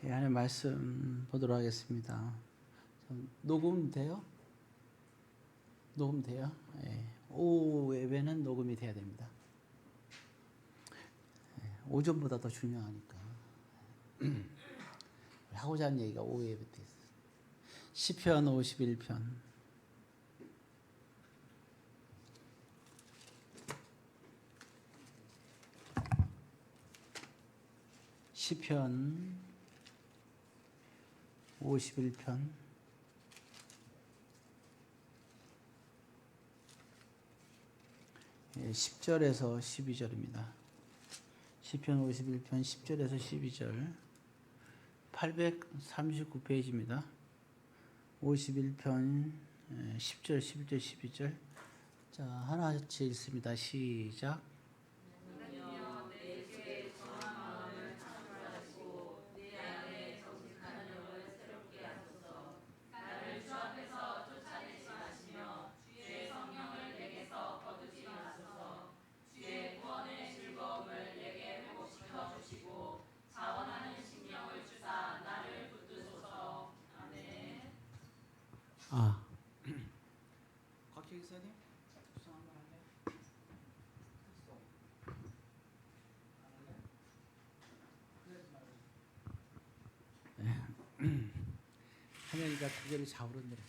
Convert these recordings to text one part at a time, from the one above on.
예, 하나님 말씀 보도록 하겠습니다. 녹음 돼요? 녹음 돼요? 예, 오후 예배는 녹음이 돼야 됩니다. 예, 오전보다 더 중요하니까. 하고자 하는 얘기가 오후 예배 때 있어요. 시편 51편. 시편 51편 10절에서 12절입니다. 시편 51편 10절에서 12절 839페이지입니다. 51편 10절, 11절, 12절. 자, 하나씩 읽습니다. 시작. 아, 곽희 기사님, 수상 한번 할래? 하면이가 고개를 좌우로 내렸어.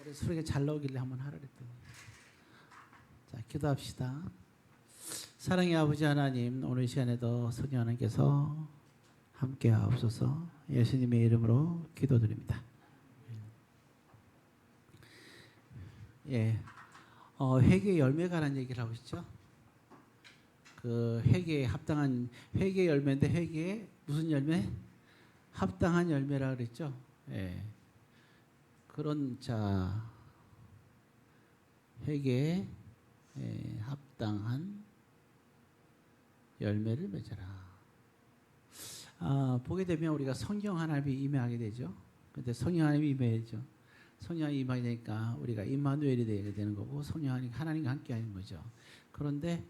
올해 소리가 잘 나오길래 한번 하라 그랬더니. 자, 기도합시다. 사랑의 아버지 하나님, 오늘 시간에도 성령 하나님께서 함께 하옵소서. 예수님의 이름으로 기도드립니다. 예, 회개 열매가라는 얘기를 하고 있죠. 그 회개에 합당한 회개 열매인데 회개에 무슨 열매? 합당한 열매라 그랬죠. 예, 그런 자 회개에 합당한 열매를 맺어라. 보게 되면 우리가 성령 하나님이 임하게 되죠. 근데 성령 하나님이 임해야죠. 성령 하나님이 임하게 되니까 우리가 임마누엘이 되는 거고 성령 하나님과 함께 하는 거죠. 그런데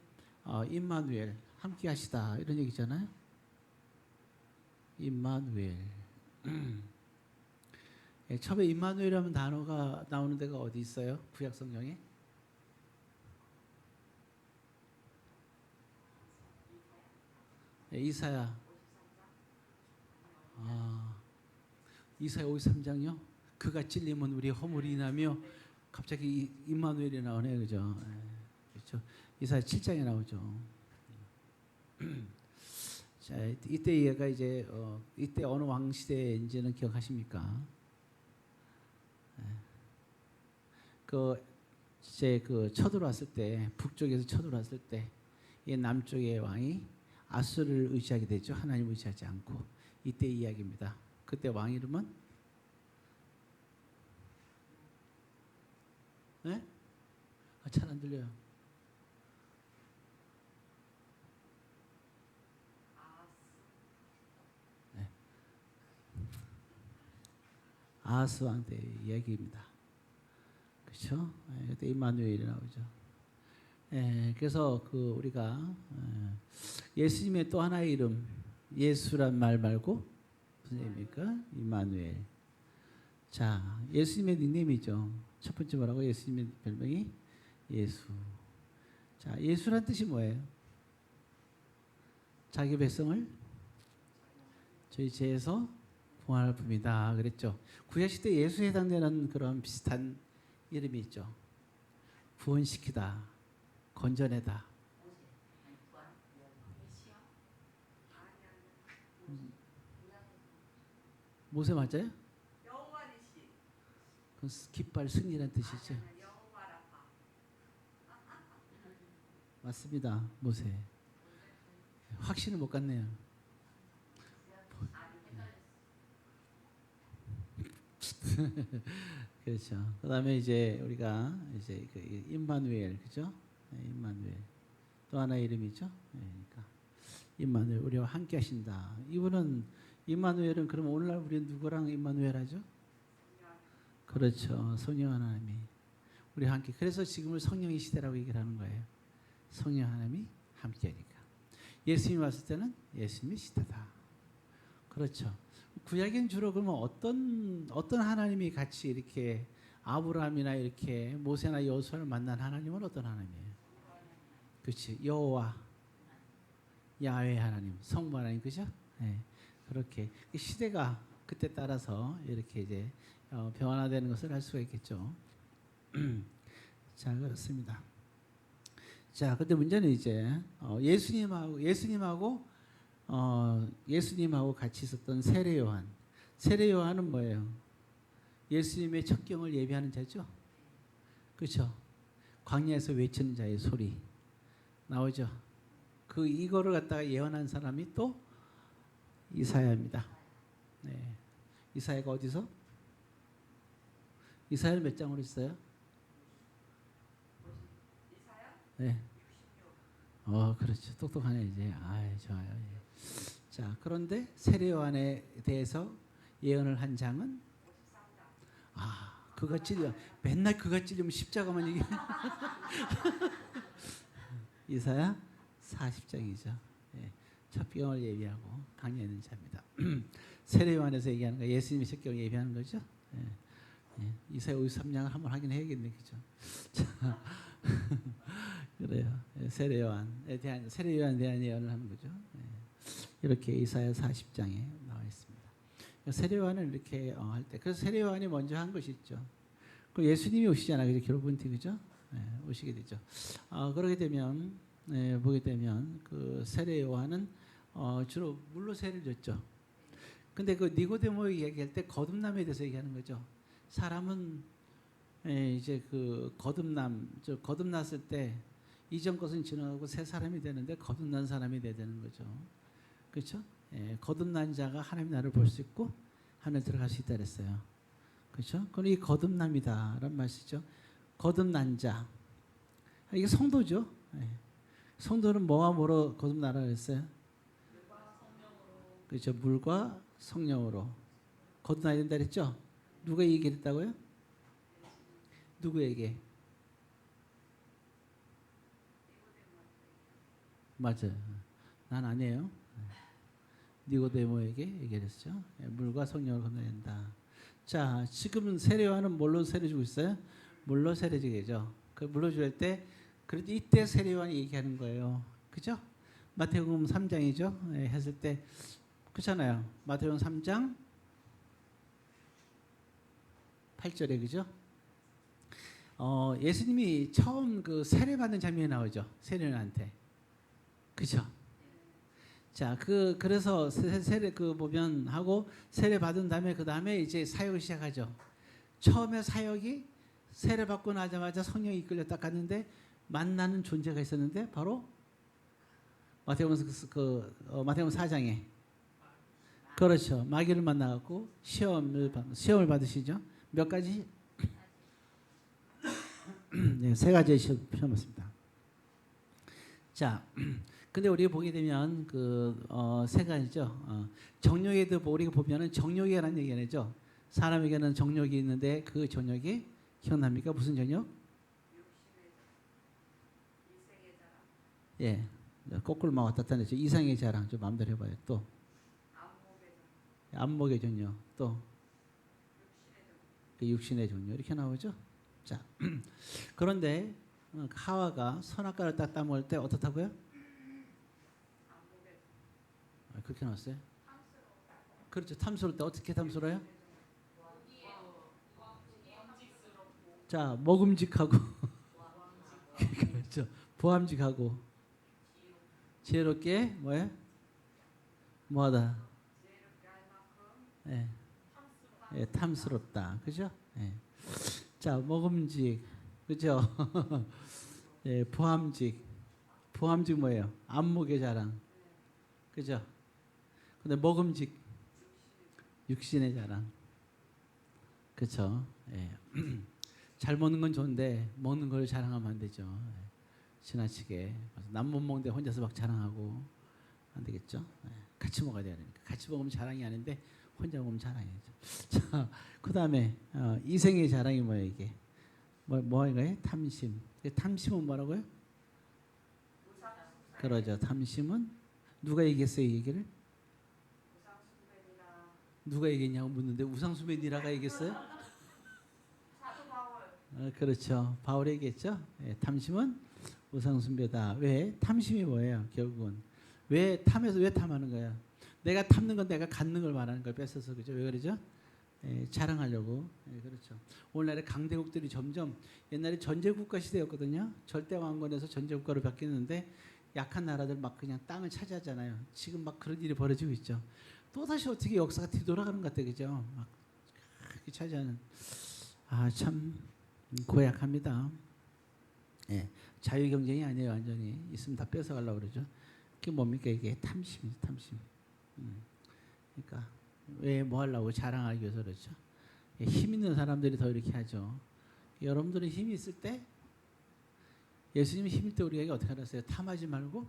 임마누엘 함께 하시다 이런 얘기잖아요. 임마누엘. 처음에 임마누엘이라는 단어가 나오는 데가 어디 있어요? 구약 성경에? 이사야. 이사야 53장요. 그가 찔림은 우리 허물이 인하며 갑자기 임마누엘이 나오네요. 그죠? 그렇죠. 이사야 7장에 나오죠. 자, 이때 얘가 이제 이때 어느 왕 시대인지는 기억하십니까? 이제 쳐들어왔을 때 북쪽에서 쳐들어왔을 때 이 남쪽의 왕이 아수르를 의지하게 되죠. 하나님을 의지하지 않고. 이때 이야기입니다. 그때 왕 이름은 네? 잘 안 들려요. 네. 아하스 왕 때 이야기입니다. 그렇죠? 그때 임마누엘이 나오죠. 그래서 우리가 예수님의 또 하나의 이름 예수란 말 말고 무슨 의미입니까? 임마누엘. 자, 예수님의 닉네임이죠. 첫 번째 뭐라고? 예수님의 별명이 예수. 자, 예수란 뜻이 뭐예요? 자기 백성을 저희 죄에서 구원할 분이다 그랬죠. 구약시대 예수에 해당되는 그런 비슷한 이름이 있죠. 구원시키다, 건져내다. 모세 맞아요? 그 깃발 승리라는 뜻이죠. 맞습니다. 모세. 확신을 못 갖네요. 그렇죠. 그다음에 이제 우리가 이제 임마누엘, 그죠? 임마누엘. 또 하나의 이름이죠. 그러니까 임마누엘, 우리와 함께 하신다. 이분은 임마누엘은 그럼 오늘날 우리는 누구랑 임마누엘 하죠? 그렇죠. 성령 하나님이 우리와 함께. 그래서 지금을 성령의 시대라고 얘기를 하는 거예요. 성령 하나님이 함께 하니까. 예수님이 왔을 때는 예수님이 시대다. 그렇죠. 구약엔 주로 그러면 어떤 하나님이 같이 이렇게 아브라함이나 이렇게 모세나 여호수아를 만난 하나님은 어떤 하나님이에요? 그렇지. 여호와 야훼 하나님, 성부 하나님, 그죠? 네. 그렇게 시대가 그때 따라서 이렇게 이제 변화되는 것을 알 수가 있겠죠. 자, 그렇습니다. 자, 근데 문제는 이제 예수님하고 같이 있었던 세례 요한. 세례 요한은 뭐예요? 예수님의 첫 경을 예비하는 자죠. 그렇죠? 광야에서 외치는 자의 소리 나오죠. 이거를 갖다가 예언한 사람이 또 이사야입니다. 네. 이사야가 어디서? 이사야는 몇 장으로 있어요? 네. 그렇죠. 똑똑하네 이제. 좋아요. 예. 자, 그런데 세례 요한에 대해서 예언을 한 장은 그가 찔려 맨날 그가 찔리면 십자가만 얘기. 이사야 40장이죠. 예. 첫 병을 예비하고 강의에 있는 자입니다. 세례 요한에서 얘기하는 거 예수님의 첫 병을 예비하는 거죠. 예. 예. 이사야 53장을 한번 하긴 해야겠네, 그죠? 자, 그래요. 세례 요한에 대한 예언을 하는 거죠. 예. 이렇게 이사야 40장에 나와 있습니다. 세례 요한을 이렇게 할 때, 그래서 세례 요한이 먼저 한 것이 있죠. 그 예수님이 오시잖아요, 그죠? 결혼티, 그죠? 예, 오시게 되죠. 그러게 되면 보게 되면 그 세례 요한은 주로 물로 세례를 줬죠. 근데 그 니고데모 얘기할 때 거듭남에 대해서 얘기하는 거죠. 사람은 이제 그 거듭났을 때 이전 것은 지나가고 새 사람이 되는데 거듭난 사람이 돼야 되는 거죠. 그렇죠? 거듭난 자가 하나님 나라를 볼 수 있고 하늘 들어갈 수 있다 그랬어요. 그렇죠? 그럼 이 거듭남이다라는 말이죠. 거듭난 자. 이게 성도죠. 성도는 뭐와 뭐로 거듭나라 그랬어요? 그렇죠. 물과 성령으로 거듭나야 된다 그랬죠? 누가 얘기했다고요? 누구에게? 맞아요. 난 아니에요. 니고데모에게 얘기했죠. 물과 성령을 건너야 된다. 자, 지금 세례 요한은 뭘로 세례 주고 있어요? 물로 세례 주게죠. 그 물로 줄 때, 그래도 이때 세례 요한이 얘기하는 거예요. 그죠? 마태복음 3장이죠. 했을 때, 그렇잖아요. 마태복음 3장 8절에 그죠? 예수님이 처음 그 세례 받는 장면이 나오죠. 세례요한한테. 그죠? 자, 그래서 세례 보면 하고 세례 받은 다음에 그 다음에 이제 사역을 시작하죠. 처음에 사역이 세례 받고 나자마자 성령이 이끌려 딱 갔는데 만나는 존재가 있었는데 바로 마태복음 4장에 그렇죠. 마귀를 만나갖고 시험을 받으시죠. 몇 가지? 네, 세 가지의 시험 받습니다. 자. 근데 우리가 보게 되면 세 가지죠. 정욕에도 우리가 보면은 정욕이라는 얘기가 나죠. 사람에게는 정욕이 있는데 그 정욕이 기억납니까? 무슨 정욕? 예, 거꾸로 막 왔다 갔다 했죠. 이상의 자랑 좀 마음대로 해봐요. 또 안목의 정욕, 또 육신의 정욕 이렇게 나오죠. 자, 그런데 하와가 선악과를 딱 따먹을 때 어떻다고요? 그렇게 나왔어요? 그렇죠. 탐스러울 때 어떻게 탐스러워요? 자, 먹음직하고 그렇죠. 보암직하고 지혜롭게 뭐예요? 뭐하다? 탐스럽다. 그죠? 자, 먹음직. 그죠? 보암직. 보암직 뭐예요? 안목의 자랑. 그죠? 근데 먹음직 육신의 자랑. 그렇죠? 잘 먹는 건 좋은데 먹는 걸 자랑하면 안 되죠. 지나치게 남 못 먹는데 혼자서 막 자랑하고 안 되겠죠? 같이 먹어야 되니까. 같이 먹으면 자랑이 아닌데 혼자 먹으면 자랑이죠. 자, 그다음에 이생의 자랑이 뭐예요 이게? 뭐인가요? 탐심. 탐심은 뭐라고요? 그러죠. 탐심은 누가 얘기했어요 이 얘기를? 누가 얘기했냐고 묻는데 우상숭배니라가 얘기했어요? 그렇죠. 바울이 얘기했죠. 예, 탐심은 우상숭배다. 왜? 탐심이 뭐예요? 결국은 왜 탐해서 왜 탐하는 거야? 내가 탐는 건 내가 갖는 걸 말하는 걸 뺏어서 그죠? 왜 그러죠? 예, 자랑하려고. 예, 그렇죠. 오늘날의 강대국들이 점점 옛날에 전제국가 시대였거든요. 절대 왕권에서 전제국가로 바뀌었는데 약한 나라들 막 그냥 땅을 차지하잖아요. 지금 막 그런 일이 벌어지고 있죠. 또 다시 어떻게 역사가 뒤돌아가는 것 같아, 그죠? 막 그렇게 차지하는. 참 고약합니다. 예, 자유 경쟁이 아니에요, 완전히 있으면 다 뺏어가려고 그러죠. 그게 뭡니까 이게 탐심이죠, 탐심. 그러니까 왜 뭐 하려고 자랑하기 위해서 그렇죠. 힘 있는 사람들이 더 이렇게 하죠. 여러분들은 힘이 있을 때 예수님이 힘일 때 우리에게 어떻게 하셨어요? 탐하지 말고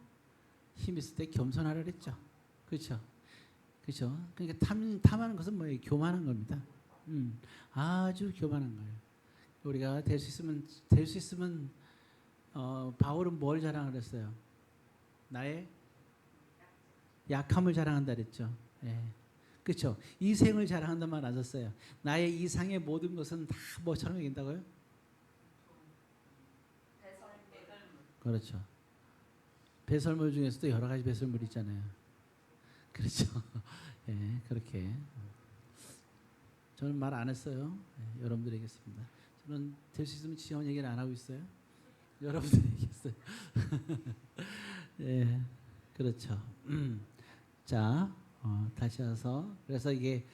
힘 있을 때 겸손하라 그랬죠. 그렇죠. 그렇죠. 그러니까 탐하는 것은 뭐예요? 교만한 겁니다. 아주 교만한 거예요. 우리가 될 수 있으면 바울은 뭘 자랑을 했어요? 나의 약함을 자랑한다 그랬죠. 예. 그렇죠. 이생을 자랑한단 말 안 썼어요. 나의 이상의 모든 것은 다 뭐처럼 얘긴다고요? 그렇죠. 배설물 중에서도 여러 가지 배설물이 있잖아요. 그렇죠. 예, 그렇게. 저는 말 안 했어요. 예, 여러분들 얘기했습니다. 저는 될 수 있으면 지원 얘기를 안 하고 있어요. 여러분들 얘기했어요. 예, 그렇죠. 자, 다시 와서 그래서 이게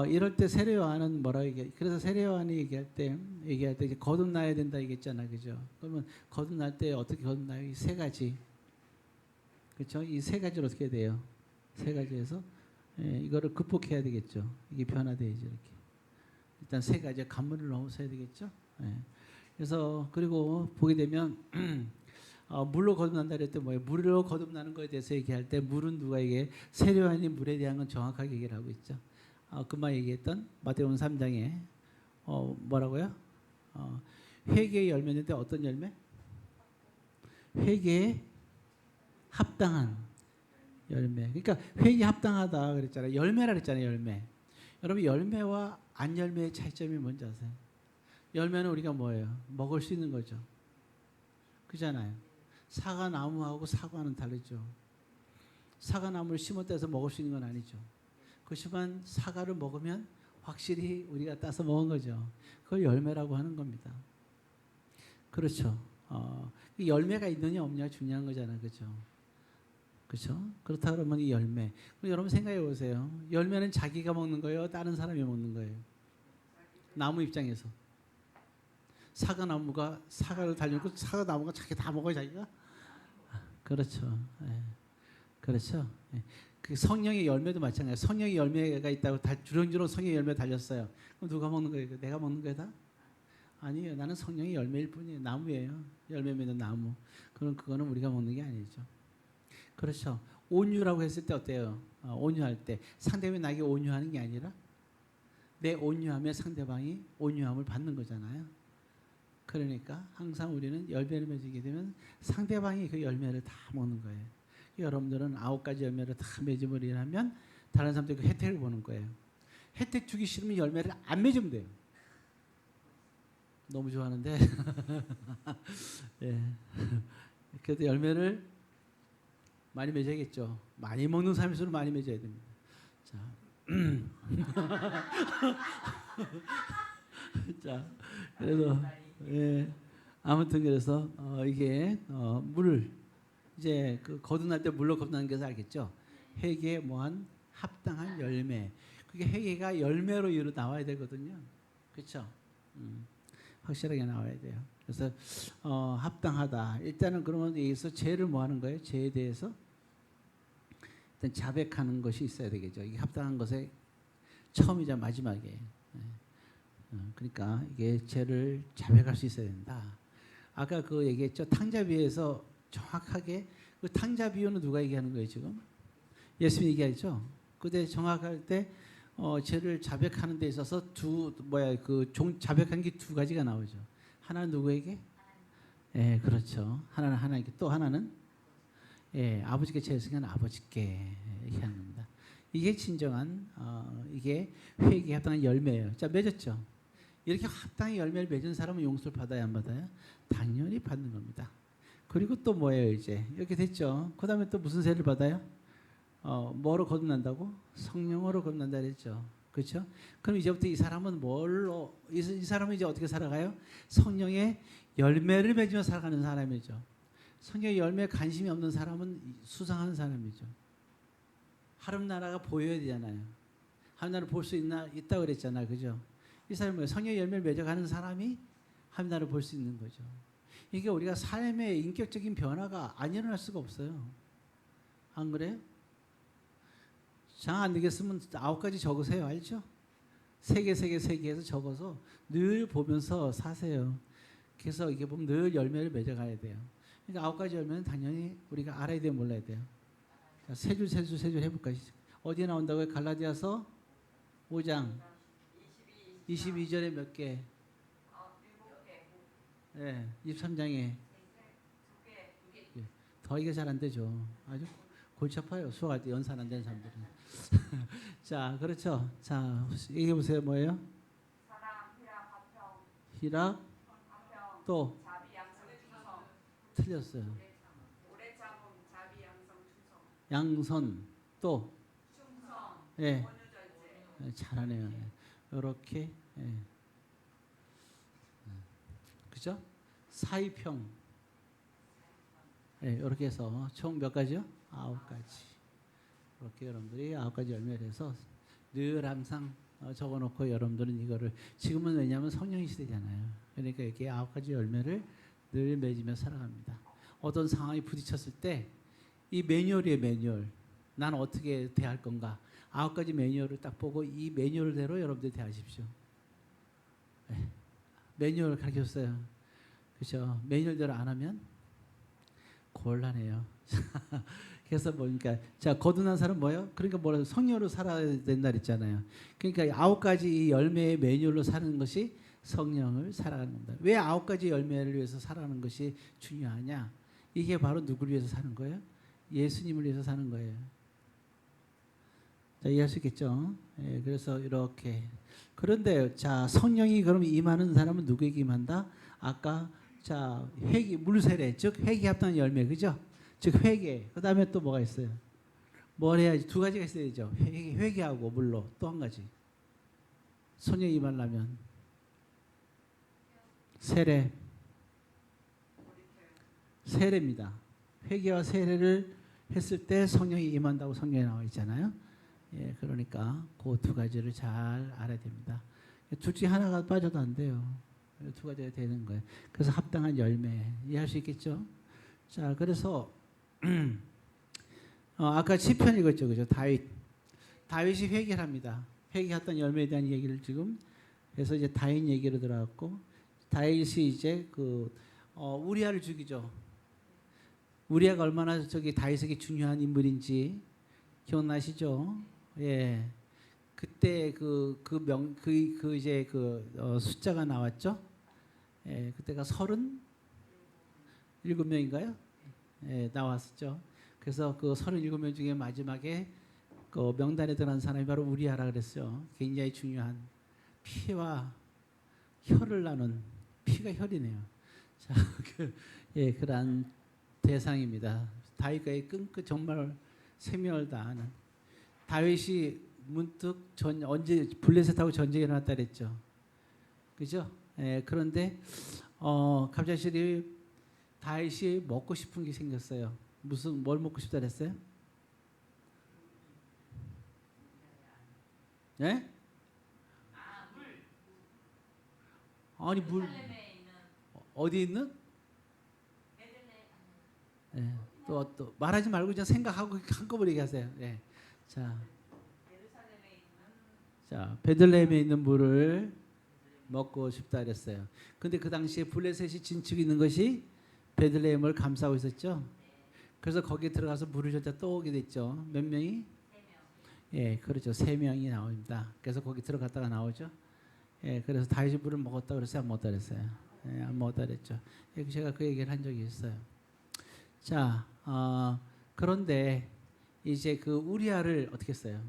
이럴 때 세례 요한은 뭐라고 얘기해? 그래서 세례 요한이 얘기할 때 이제 거듭나야 된다 얘기했잖아, 그죠? 그러면 거듭날 때 어떻게 거듭나요? 이 세 가지, 그렇죠? 이 세 가지를 어떻게 해야 돼요? 세 가지에서 이거를 극복해야 되겠죠. 이게 변화돼야죠, 이렇게. 일단 세 가지 관문을 넘어서야 되겠죠. 예. 그래서 그리고 보게 되면 물로 거듭난다 그랬더니 뭐예요? 물로 거듭나는 것에 대해서 얘기할 때 물은 누가 얘기해? 세례 요한이 물에 대한 건 정확하게 얘기를 하고 있죠. 금방 얘기했던 마태복음 3장에 뭐라고요? 회개의 열매인데 어떤 열매? 회개에 합당한 열매. 그러니까 회개 합당하다 그랬잖아요. 열매라 그랬잖아요. 열매. 여러분 열매와 안 열매의 차이점이 뭔지 아세요? 열매는 우리가 뭐예요? 먹을 수 있는 거죠. 그잖아요. 사과나무하고 사과는 다르죠. 사과나무를 심었다 해서 먹을 수 있는 건 아니죠. 그렇지만 사과를 먹으면 확실히 우리가 따서 먹은 거죠. 그걸 열매라고 하는 겁니다. 그렇죠. 열매가 있느냐 없느냐 중요한 거잖아요. 그렇죠. 그렇죠? 그렇다 그러면 이 열매. 그럼 여러분 생각해 보세요. 열매는 자기가 먹는 거예요? 다른 사람이 먹는 거예요? 나무 입장에서. 사과나무가 사과를 달려놓고 사과나무가 자기 다 먹어요, 자기가? 그렇죠. 예. 그렇죠. 예. 그 성령의 열매도 마찬가지예요. 성령의 열매가 있다고 주렁주렁 성령의 열매 달렸어요. 그럼 누가 먹는 거예요? 내가 먹는 거다? 아니에요. 나는 성령의 열매일 뿐이에요. 나무예요. 열매 맺는 나무. 그럼 그거는 우리가 먹는 게 아니죠. 그렇죠. 온유라고 했을 때 어때요? 온유할 때 상대방이 나에게 온유하는 게 아니라 내 온유함에 상대방이 온유함을 받는 거잖아요. 그러니까 항상 우리는 열매를 맺게 되면 상대방이 그 열매를 다 먹는 거예요. 여러분들은 9가지 열매를 다 맺음을 일하면 다른 사람들이 그 혜택을 보는 거예요. 혜택 주기 싫으면 열매를 안 맺으면 돼요. 너무 좋아하는데 예. 그래도 열매를 많이 맺어야겠죠. 많이 먹는 사람일수록 많이 맺어야 됩니다. 자, 자, 그래도 예, 아무튼 그래서 이게 물을 이제 그 거듭날 때 물로 거듭나는 것을 알겠죠. 회개에 뭐한 합당한 열매. 그게 회개가 열매로 이루 나와야 되거든요. 그렇죠? 확실하게 나와야 돼요. 그래서 합당하다. 일단은 그러면 여기서 죄를 뭐 하는 거예요? 죄에 대해서 일단 자백하는 것이 있어야 되겠죠. 이게 합당한 것의 처음이자 마지막이에요. 그러니까 이게 죄를 자백할 수 있어야 된다. 아까 그 얘기했죠. 탕자 비유에서 정확하게 그 탕자 비유는 누가 얘기하는 거예요 지금? 예수님이 얘기하죠. 그때 정확할 때 죄를 자백하는 데 있어서 자백한 게 두 가지가 나오죠. 하나는 누구에게? 예, 그렇죠. 하나는 하나님께, 또 하나는 예, 아버지께 죄송한 아버지께 이렇게 하는 겁니다. 이게 진정한 이게 회개에 합당한 열매예요. 자, 맺었죠. 이렇게 합당한 열매를 맺은 사람은 용서를 받아야 안 받아요? 당연히 받는 겁니다. 그리고 또 뭐예요 이제 이렇게 됐죠. 그 다음에 또 무슨 세를 받아요? 뭐로 거듭난다고? 성령으로 거듭난다 그랬죠. 그렇죠? 그럼 이제부터 이 사람은 뭘로 이 사람은 이제 어떻게 살아가요? 성령의 열매를 맺으며 살아가는 사람이죠. 성령의 열매에 관심이 없는 사람은 수상한 사람이죠. 하름 나라가 보여야 되잖아요. 하름 나라를 볼 수 있다 그랬잖아요. 그죠? 이 사람은 성령의 열매를 맺어가는 사람이 하름 나라를 볼 수 있는 거죠. 이게 우리가 삶의 인격적인 변화가 안 일어날 수가 없어요. 안 그래요? 장 안 되겠으면 9가지 적으세요. 알죠? 3개 해서 적어서 늘 보면서 사세요. 그래서 이게 보면 늘 열매를 맺어가야 돼요. 그러니까 9가지 열매는 당연히 우리가 알아야 돼요, 몰라야 돼요. 자, 세 줄 해볼까요? 어디에 나온다고요? 갈라디아서 5장 22절에 몇 개? 네, 23장에 더하기가 잘 안 되죠. 아주 골치 아파요. 수학 연산 안 되는 사람들은. 자, 그렇죠. 자, 얘기해 보세요. 뭐예요? 사람, 희락, 화평, 희락, 화평, 또 자비, 양성, 충성. 틀렸어요. 오래 참음, 자비, 양성, 충성. 양선, 또 충성, 예, 원유절제. 잘하네요. 이렇게 예. 그죠? 사이평. 예, 이렇게 해서 총 몇 가지요? 9가지. 이렇게 여러분들이 9가지 열매를 해서 늘 항상 적어놓고 여러분들은 이거를 지금은 왜냐하면 성령 시대잖아요. 그러니까 이렇게 9가지 열매를 늘 맺으며 살아갑니다. 어떤 상황이 부딪혔을 때 이 매뉴얼이에요, 매뉴얼. 난 어떻게 대할 건가? 9가지 매뉴얼을 딱 보고 이 매뉴얼대로 여러분들이 대하십시오. 네. 매뉴얼을 가르쳤어요. 그렇죠? 매뉴얼대로 안 하면 곤란해요. 그래서 보니까 자 거듭난 사람 뭐예요? 그러니까 뭐라 성령으로 살아야 된다 그랬잖아요. 그러니까 9가지 이 열매의 매뉴얼로 사는 것이 성령을 살아가는 겁니다. 왜 9가지 열매를 위해서 살아가는 것이 중요하냐? 이게 바로 누구를 위해서 사는 거예요? 예수님을 위해서 사는 거예요. 자, 이해할 수 있겠죠? 예, 그래서 이렇게 그런데 자 성령이 그럼 임하는 사람은 누구에게 임한다? 아까 자 회개 물세례 즉 회개 합당한 열매 그죠? 즉 회개 그 다음에 또 뭐가 있어요? 뭘 해야지? 2가지가 있어야죠. 회개하고 물로 또 한 가지 성령이 임하려면 세례입니다. 회개와 세례를 했을 때 성령이 임한다고 성경에 나와 있잖아요. 예, 그러니까 그 2가지를 잘 알아야 됩니다. 둘 중에 하나가 빠져도 안 돼요. 2가지가 되는 거예요. 그래서 합당한 열매 이해할 수 있겠죠? 자, 그래서 아까 시편 읽었죠, 그죠? 다윗이 회개를 합니다. 회개했던 열매에 대한 얘기를 지금 그래서 이제 다윗 얘기로 들어갔고 다윗이 이제 우리아를 죽이죠. 우리아가 얼마나 저기 다윗에게 중요한 인물인지 기억나시죠? 예. 그때 이제 숫자가 나왔죠? 예, 그때가 37명인가요? 예, 나왔었죠. 그래서 그 37명 중에 마지막에 그 명단에 들어간 사람이 바로 우리아라 그랬어요. 굉장히 중요한 피와 혈을 나눈 피가 혈이네요. 자, 그러한 대상입니다. 다윗과의 끈끈 정말 생명을 다하는 다윗이 문득 언제 블레셋하고 전쟁이 일어났다 그랬죠. 그죠? 예, 그런데 갑자기 다윗이 먹고 싶은 게 생겼어요. 뭘 먹고 싶다 그랬어요? 예? 아니 물 어디 있는? 예, 또 말하지 말고 그냥 생각하고 한꺼번에 얘기하세요. 예. 자, 베들레헴에 있는 물을 먹고 싶다 그랬어요. 근데 그 당시에 블레셋이 진축이 있는 것이 베들레헴을 감싸고 있었죠. 그래서 거기에 들어가서 물을 줬다 또 오게 됐죠. 몇 명이? 3명. 예, 그렇죠. 3명이 나옵니다. 그래서 거기 들어갔다가 나오죠. 예, 그래서 다윗이 물을 먹었다 그랬어요, 안 먹었다 그랬어요? 예, 안 먹었다 그랬죠. 예, 제가 그 얘기를 한 적이 있어요. 자, 그런데 이제 그 우리아를 어떻게 했어요?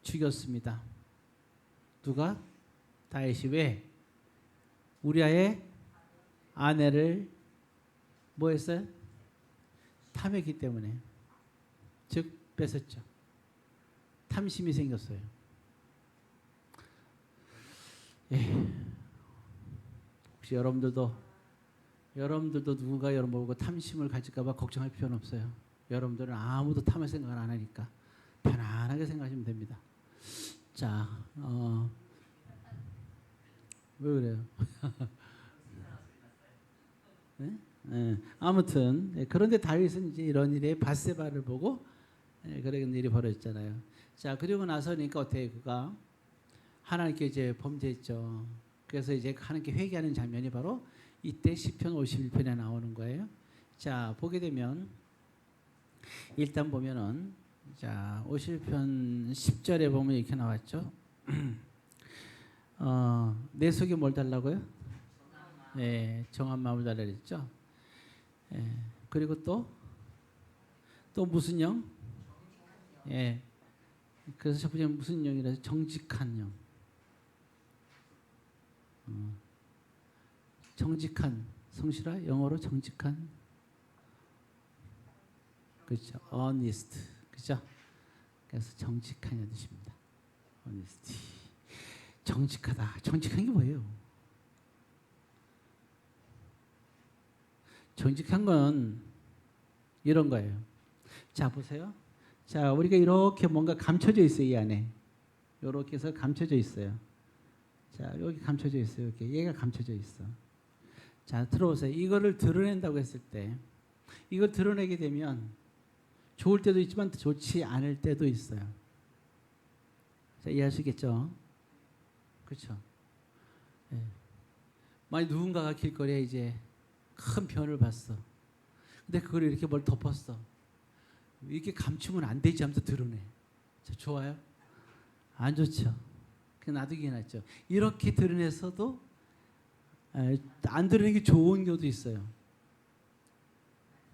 죽였습니다. 누가? 다윗이. 왜? 우리아의 아내를 뭐 했어요? 탐했기 때문에. 즉 뺏었죠. 탐심이 생겼어요. 예. 혹시 여러분들도 누군가 여러분 보고 탐심을 가질까 봐 걱정할 필요는 없어요. 여러분들은 아무도 탐할 생각을 안 하니까 편안하게 생각하시면 됩니다. 자, 왜 그래요? 네? 아무튼 그런데 다윗은 이제 이런 일에 밧세바를 보고 그런 일이 벌어졌잖아요. 자, 그리고 나서니까 어떻게 그가 하나님께 이제 범죄했죠. 그래서 이제 하나님께 회개하는 장면이 바로 이때 시편 51편에 나오는 거예요. 자, 보게 되면 일단 보면은 자, 51편 10절에 보면 이렇게 나왔죠. 내 속에 뭘 달라고요? 네, 정한 마음을 달라 그랬죠. 그리고 또 무슨 영? 예. 그래서 첫 번째 무슨 영이라서 정직한 영. 정직한 성실화 영어로 정직한 그렇죠. honest 그렇죠. 그래서 정직한 뜻입니다. honesty 정직하다. 정직한 게 뭐예요? 정직한 건 이런 거예요. 자 보세요. 자 우리가 이렇게 뭔가 감춰져 있어요. 이 안에 이렇게 해서 감춰져 있어요. 자 여기 감춰져 있어요. 이렇게 얘가 감춰져 있어. 자 들어보세요. 이거를 드러낸다고 했을 때 이걸 드러내게 되면 좋을 때도 있지만 좋지 않을 때도 있어요. 자 이해할 수 있겠죠? 그렇죠? 예. 만약 누군가가 길거리에 이제 큰 변을 봤어. 근데 그걸 이렇게 뭘 덮었어. 이렇게 감추면 안 되지 하면서 드러내. 자, 좋아요? 안 좋죠. 그냥 놔두기 낫죠. 이렇게 드러내서도 안 드러내는 게 좋은 경우도 있어요.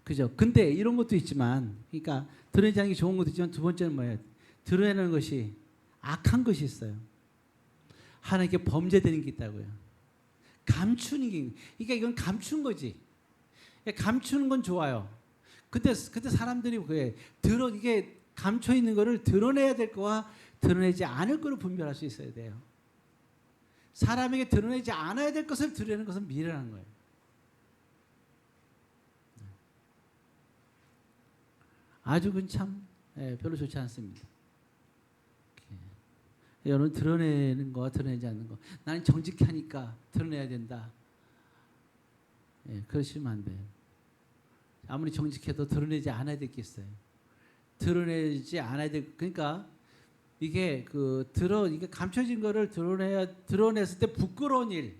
그죠? 근데 이런 것도 있지만, 그러니까 드러내지 않는 게 좋은 것도 있지만 두 번째는 뭐예요? 드러내는 것이 악한 것이 있어요. 하나님께 범죄되는 게 있다고요. 감추는 게, 그러니까 이건 감춘 거지. 감추는 건 좋아요. 그때 사람들이 그게 이게 감춰 있는 거를 드러내야 될 거와 드러내지 않을 거를 분별할 수 있어야 돼요. 사람에게 드러내지 않아야 될 것을 드러내는 것은 미련한 거예요. 아주 그건 참 별로 좋지 않습니다. 여러분 드러내는 거와 드러내지 않는 거. 나는 정직하니까 드러내야 된다. 그러시면 안 돼요. 아무리 정직해도 드러내지 않아야 될 게 있어요. 드러내지 않아야 될 그러니까 이게 이게 감춰진 거를 드러냈을 때 부끄러운 일.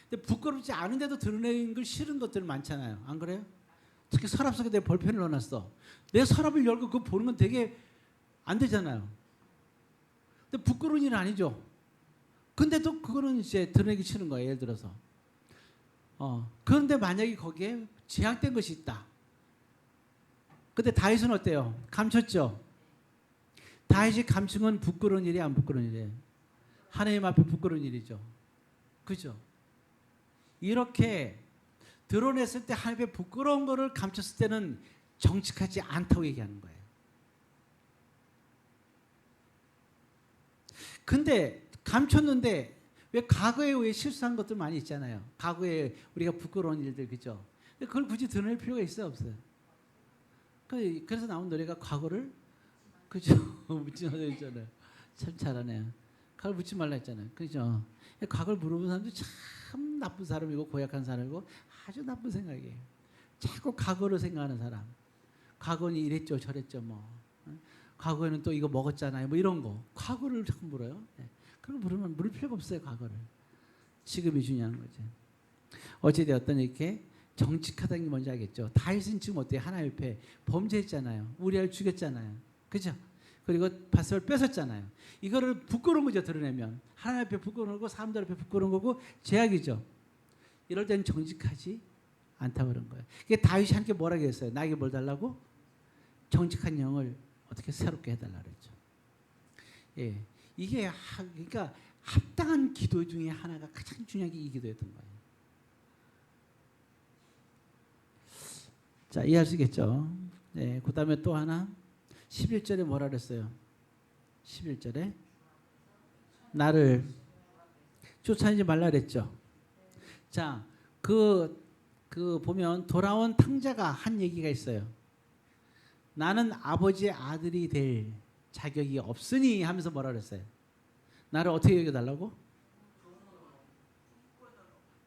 근데 부끄럽지 않은데도 드러내는 걸 싫은 것들 많잖아요. 안 그래요? 특히 서랍 속에 내 볼펜을 넣어놨어. 내 서랍을 열고 그거 보는 건 되게 안 되잖아요. 근데 부끄러운 일은 아니죠. 근데도 그거는 이제 드러내기 싫은 거예요. 예를 들어서. 그런데 만약에 거기에 제약된 것이 있다. 근데 다윗은 어때요? 감췄죠? 다윗이 감춘 건 부끄러운 일이 안 부끄러운 일이에요? 하나님 앞에 부끄러운 일이죠. 그죠? 이렇게 드러냈을 때 하나님 앞에 부끄러운 거를 감췄을 때는 정직하지 않다고 얘기하는 거예요. 근데 감췄는데 왜 과거에 왜 실수한 것들 많이 있잖아요. 과거에 우리가 부끄러운 일들 그죠? 그걸 굳이 드러낼 필요가 있어요, 없어요? 그래서 나온 노래가 과거를 그죠? 묻지 말라 했잖아요. 참 잘하네요. 과거를 묻지 말라 했잖아요. 그죠? 과거를 물어보는 사람도 참 나쁜 사람이고 고약한 사람이고 아주 나쁜 생각이에요. 자꾸 과거를 생각하는 사람. 과거는 이랬죠, 저랬죠, 뭐. 과거에는 또 이거 먹었잖아요, 뭐 이런 거. 과거를 자꾸 물어요. 그런 거 물을 필요가 없어요, 과거를. 지금이 중요한 거죠. 어찌되었든 이렇게 정직하다는 게 뭔지 알겠죠. 다윗은 지금 어때요? 하나님 옆에 범죄했잖아요. 우리아를 죽였잖아요. 그죠? 그리고 밧세바를 뺏었잖아요. 이거를 부끄러운 거죠. 드러내면. 하나님 앞에 부끄러운 거고 사람들 앞에 부끄러운 거고 죄악이죠. 이럴 때는 정직하지 않다고 그런 거예요. 이게 다윗이 함께 뭐라고 했어요? 나에게 뭘 달라고? 정직한 영을 어떻게 새롭게 해달라 그랬죠. 예, 이게 그러니까 합당한 기도 중에 하나가 가장 중요한 게 이 기도였던 거예요. 자, 이해할 수 있겠죠? 네, 그 다음에 또 하나 11절에 뭐라 그랬어요? 11절에 나를 쫓아내지 말라 그랬죠. 자, 그 보면 돌아온 탕자가 한 얘기가 있어요. 나는 아버지의 아들이 될 자격이 없으니 하면서 뭐라 그랬어요? 나를 어떻게 여겨달라고?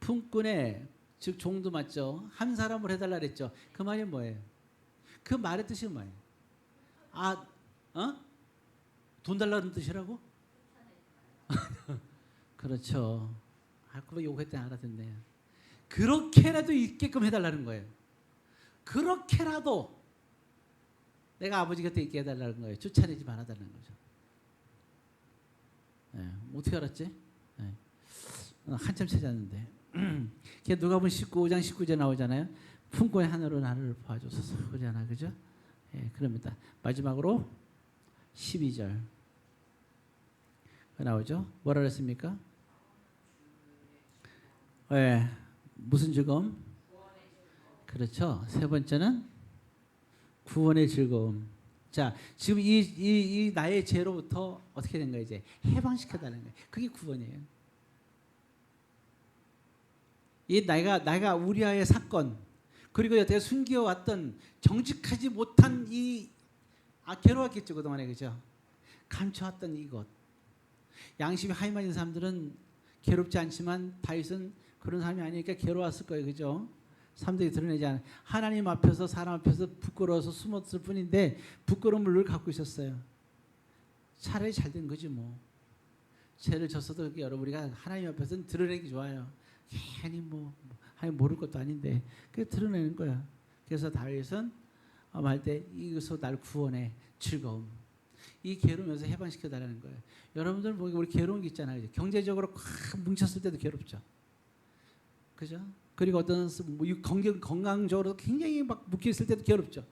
품꾼의 즉 종도 맞죠. 한 사람을 해달라 그랬죠. 그 말이 뭐예요? 그 말의 뜻이 뭐예요? 돈 달라는 뜻이라고? 그렇죠. 그거 요거 때 알아듣네요. 그렇게라도 있게끔 해달라는 거예요. 그렇게라도 내가 아버지 곁에 있게 해달라는 거예요. 쫓아내지 말아달라는 거죠. 네, 어떻게 알았지? 네. 한참 찾았는데 누가복음 19장 19절 나오잖아요. 품꾼의 하늘로 나를 봐줘서 그러잖아, 그죠? 예, 그럽니다. 마지막으로 12절 나오죠. 뭐라 그랬습니까? 예, 무슨 즐거움? 그렇죠. 세 번째는 구원의 즐거움. 자, 지금 이 나의 죄로부터 어떻게 된 거예요? 이제 해방시켜달라는 거예요. 그게 구원이에요. 이 내가 우리아의 사건 그리고 여태가 숨겨왔던 정직하지 못한 괴로웠겠죠 그동안에, 그죠? 감춰왔던 이것. 양심이 하이만인 사람들은 괴롭지 않지만 다윗은 그런 사람이 아니니까 괴로웠을 거예요, 그죠? 사람들이 드러내지 않아. 하나님 앞에서 사람 앞에서 부끄러워서 숨었을 뿐인데 부끄러움을 늘 갖고 있었어요. 차라리 잘 된 거지 뭐. 죄를 졌어도 여러분 우리가 하나님 앞에서는 드러내기 좋아요. 괜히 하나님 모를 것도 아닌데 그게 드러내는 거야. 그래서 다윗은 할 때 이것으로 날 구원해 즐거움. 이 괴로우면서 해방시켜 달라는 거예요. 여러분들 보기 우리 괴로운 게 있잖아요. 경제적으로 꽉 뭉쳤을 때도 괴롭죠. 그죠? 그리고 어떤 건강적으로 굉장히 막 묶여 있을 때도 괴롭죠.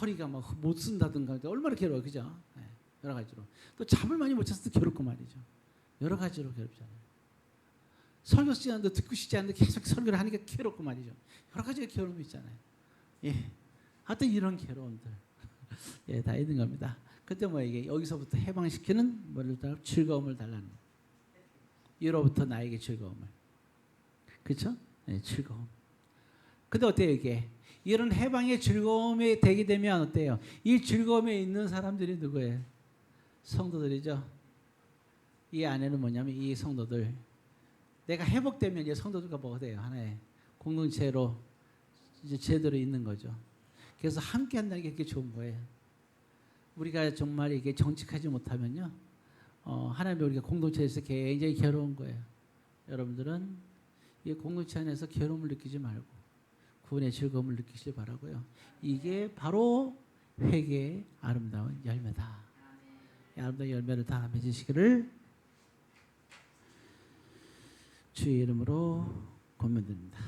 허리가 막 못 쓴다든가 얼마나 괴로워, 그죠? 네, 여러 가지로. 또 잠을 많이 못 잤을 때 괴롭고 말이죠. 여러 가지로 괴롭잖아요. 설교 쓰지 않는데 듣고 싶지 않는데 계속 설교를 하니까 괴롭고 말이죠. 여러 가지의 괴로움이 있잖아요. 예, 하여튼 이런 괴로움들 예, 다 있는 겁니다. 그때 이게 여기서부터 해방시키는 뭐를 달라? 즐거움을 달라는 거예요. 이로부터 나에게 즐거움을. 그렇죠? 네, 즐거움. 근데 어때요 이게? 이런 해방의 즐거움이 되게 되면 어때요? 이 즐거움에 있는 사람들이 누구예요? 성도들이죠. 이 안에는 뭐냐면 이 성도들. 내가 회복되면 이제 성도들과 뭐가 돼요? 하나의 공동체로 이제 제대로 있는 거죠. 그래서 함께 한다는 게 그렇게 좋은 거예요. 우리가 정말 이게 정직하지 못하면요, 하나님이 우리가 공동체에서 굉장히 괴로운 거예요. 여러분들은 이 공동체 안에서 괴로움을 느끼지 말고 구원의 즐거움을 느끼시길 바라고요. 이게 바로 회개의 아름다운 열매다. 이 아름다운 열매를 다 맺으시기를 주의 이름으로 권면드립니다.